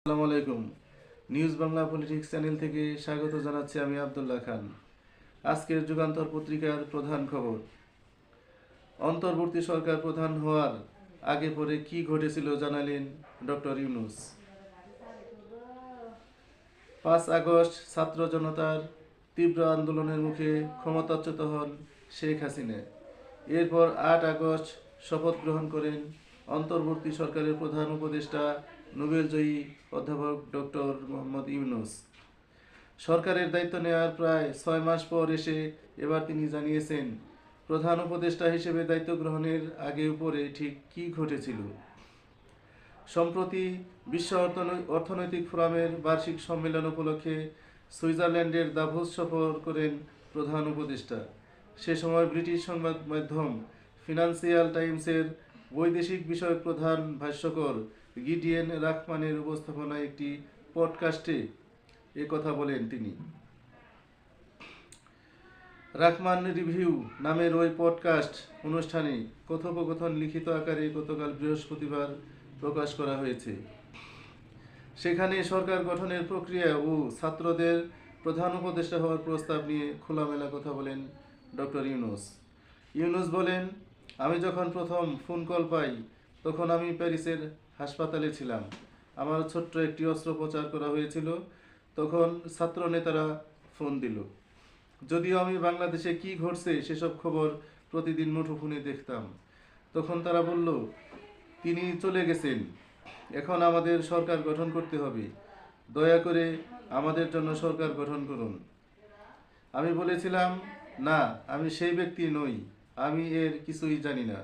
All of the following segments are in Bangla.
আসসালামু আলাইকুম। নিউজ বাংলা পলিটিক্স চ্যানেল থেকে স্বাগত জানাচ্ছি আমি আব্দুল্লাহ খান। আজকের যুগান্তর পত্রিকার প্রধান খবর। অন্তর্বর্তী সরকার প্রধান হওয়ার আগে পরে কি ঘটেছিল জানালেন ডক্টর ইউনূস। 5 আগস্ট ছাত্র জনতার তীব্র আন্দোলনের মুখে ক্ষমতাচ্যুত হন শেখ হাসিনা। এরপর 8 আগস্ট শপথ গ্রহণ করেন অন্তর্বর্তী সরকারের প্রধান উপদেষ্টা নোবেলজয়ী অধ্যাপক ডক্টর মোহাম্মদ ইউনূস। সরকারের দায়িত্ব নেওয়ার প্রায় 6 মাস পর এসে এবার তিনি জানিয়েছেন প্রধান উপদেষ্টা হিসেবে দায়িত্ব গ্রহণের আগে উপরে ঠিক কী ঘটেছিল। সম্প্রতি বিশ্ব অর্থনৈতিক ফোরামের বার্ষিক সম্মেলন উপলক্ষে সুইজারল্যান্ডের দাভোস সফর করেন প্রধান উপদেষ্টা। সে সময় ব্রিটিশ সংবাদ মাধ্যম ফিনান্সিয়াল টাইমসের বৈদেশিক বিষয়ক প্রধান ভাষ্যকর গিডিয়েন রাখমানের উপস্থাপনায় একটি পডকাস্টে কথা বলেন তিনি। রাখমান রিভিউ নামের ওই পডকাস্ট অনুষ্ঠানে কথোপকথন লিখিত আকারে গতকাল বৃহস্পতিবার প্রকাশ করা হয়েছে। সেখানে সরকার গঠনের প্রক্রিয়া ও ছাত্রদের প্রধান উপদেষ্টা হওয়ার প্রস্তাব নিয়ে খোলামেলা কথা বলেন ডক্টর ইউনূস। ইউনূস বলেন, আমি যখন প্রথম ফোন কল পাই তখন আমি প্যারিসের হাসপাতালে ছিলাম। আমার ছোট্ট একটি অস্ত্রোপচার করা হয়েছিল। তখন ছাত্র নেতারা ফোন দিল। যদিও আমি বাংলাদেশে কি ঘটছে সেসব খবর প্রতিদিন মুঠোফোনে দেখতাম। তখন তারা বলল, তিনি চলে গেছেন, এখন আমাদের সরকার গঠন করতে হবে, দয়া করে আমাদের জন্য সরকার গঠন করুন। আমি বলেছিলাম, না, আমি সেই ব্যক্তি নই, আমি এর কিছুই জানি না,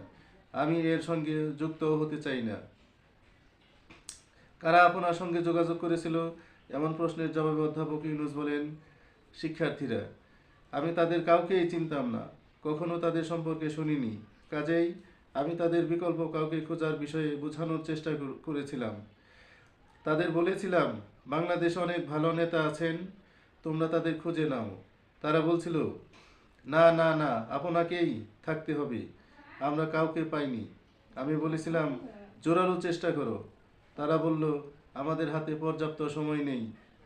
আমি এর সঙ্গে যুক্ত হতে চাই না। কারা আপনার সঙ্গে যোগাযোগ করেছিল এমন প্রশ্নের জবাবে অধ্যাপক ইউনূস বলেন, শিক্ষার্থীরা। আমি তাদের কাউকেই চিনতাম না, কখনো তাদের সম্পর্কে শুনিনি, কাজেই আমি তাদের বিকল্প কাউকে খোঁজার বিষয়ে বোঝানোর চেষ্টা করেছিলাম। তাদের বলেছিলাম, বাংলাদেশে অনেক ভালো নেতা আছেন, তোমরা তাদের খুঁজে নাও। তারা বলছিল, না না না, আপনাকেই থাকতে হবে, আমরা কাউকে পাইনি। আমি বলেছিলাম, জোরালো চেষ্টা করো। তারা বলল, আমাদের হাতে পর্যাপ্ত সময় নেই।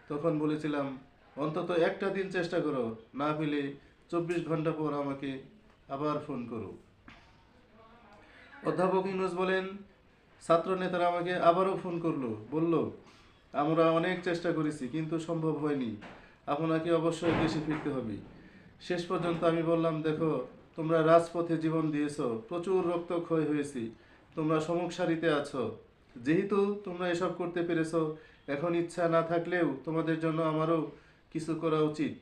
তখন বলেছিলাম, অন্তত একটা দিন চেষ্টা করো, না পেলে 24 ঘন্টা পর আমাকে আবার ফোন করো। অধ্যাপক ইউনূস বলেন, ছাত্র নেতারা আমাকে আবারও ফোন করলো, বলল, আমরা অনেক চেষ্টা করেছি কিন্তু সম্ভব হয়নি, আপনাকে অবশ্যই দেশে ফিরতে হবে। শেষ পর্যন্ত আমি বললাম, দেখো, তোমরা রাজপথে জীবন দিয়েছ, প্রচুর রক্তক্ষয় হয়েছে, তোমরা সম্মুখ সারিতে আছো, যেহেতু তোমরা এসব করতে পেরেছ, এখন ইচ্ছা না থাকলেও তোমাদের জন্য আমারও কিছু করা উচিত।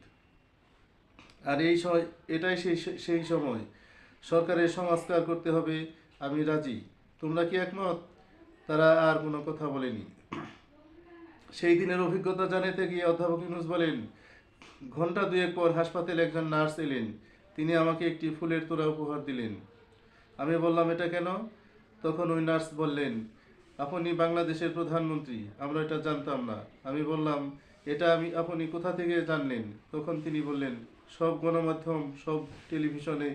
আর এটাই সেই সময় সরকারের সংস্কার করতে হবে, আমি রাজি, তোমরা কি একমত? তারা আর কোনো কথা বলেনি। সেই দিনের অভিজ্ঞতা জানাতে গিয়ে অধ্যাপক ইউনূস বলেন, ঘন্টা দুয়েক পর হাসপাতালে একজন নার্স এলেন, তিনি আমাকে একটি ফুলের তোড়া উপহার দিলেন। আমি বললাম, এটা কেন? তখন ওই নার্স বললেন, আপনি বাংলাদেশের প্রধানমন্ত্রী, আমরা এটা জানতাম না। আমি বললাম, আপনি কোথা থেকে জানলেন? তখন তিনি বললেন, সব গণমাধ্যম, সব টেলিভিশনে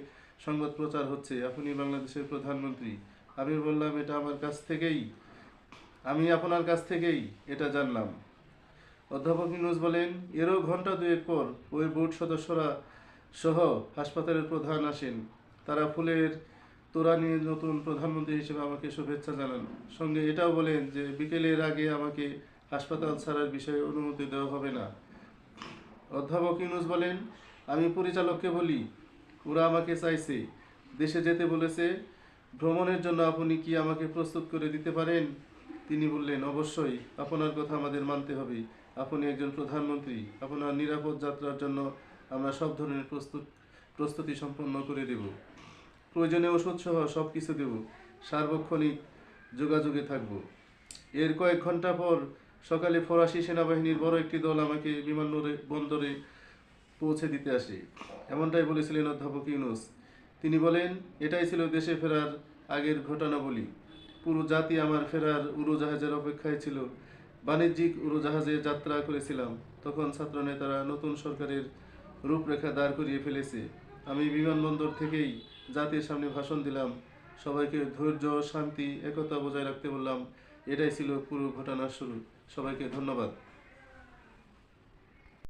সংবাদ প্রচার হচ্ছে আপনি বাংলাদেশের প্রধানমন্ত্রী। আমি বললাম, আমি আপনার কাছ থেকেই এটা জানলাম। অধ্যাপক ইউনূস বলেন, এরও ঘন্টা দুয়েক পর ওই বোর্ড সদস্যরা সহ হাসপাতালের প্রধান আসেন। তারা ফুলের তোড়া নিয়ে নতুন প্রধানমন্ত্রী হিসেবে আমাকে শুভেচ্ছা জানান। সঙ্গে এটাও বলেন যে বিকেলের আগে আমাকে হাসপাতাল ছাড়ার বিষয়ে অনুমতি দেওয়া হবে না। অধ্যাপক ইউনূস বলেন, আমি পরিচালককে বলি, ওরা আমাকে চাইছে, দেশে যেতে বলেছে, ভ্রমণের জন্য আপনি কি আমাকে প্রস্তুত করে দিতে পারেন? তিনি বললেন, অবশ্যই, আপনার কথা আমাদের মানতে হবে, আপনি একজন প্রধানমন্ত্রী, আপনার নিরাপদ যাত্রার জন্য আমরা সব ধরনের প্রস্তুতি সম্পন্ন করে দেব, প্রয়োজনে ওষুধ সহ সব কিছু দেব, সার্বক্ষণিক যোগাযোগে থাকব। এর কয়েক ঘন্টা পর সকালে ফরাসি সেনাবাহিনীর বড় একটি দল আমাকে বিমানবন্দরে পৌঁছে দিতে আসে, এমনটাই বলেছিলেন অধ্যাপক ইউনূস। তিনি বলেন, এটাই ছিল দেশে ফেরার আগের ঘটনাবলী। পুরো জাতি আমার ফেরার উড়োজাহাজের অপেক্ষায় ছিল। বাণিজ্যিক উড়োজাহাজে যাত্রা করেছিলাম। তখন ছাত্র নেতারা নতুন সরকারের রূপরেখা দাঁড় করিয়ে ফেলেছে। আমি বিমানবন্দর থেকেই জাতির সামনে ভাষণ দিলাম, সবাইকে ধৈর্য, শান্তি, একতা বজায় রাখতে বললাম। এটাই ছিল পুরো ঘটনার শুরু। সবাইকে ধন্যবাদ।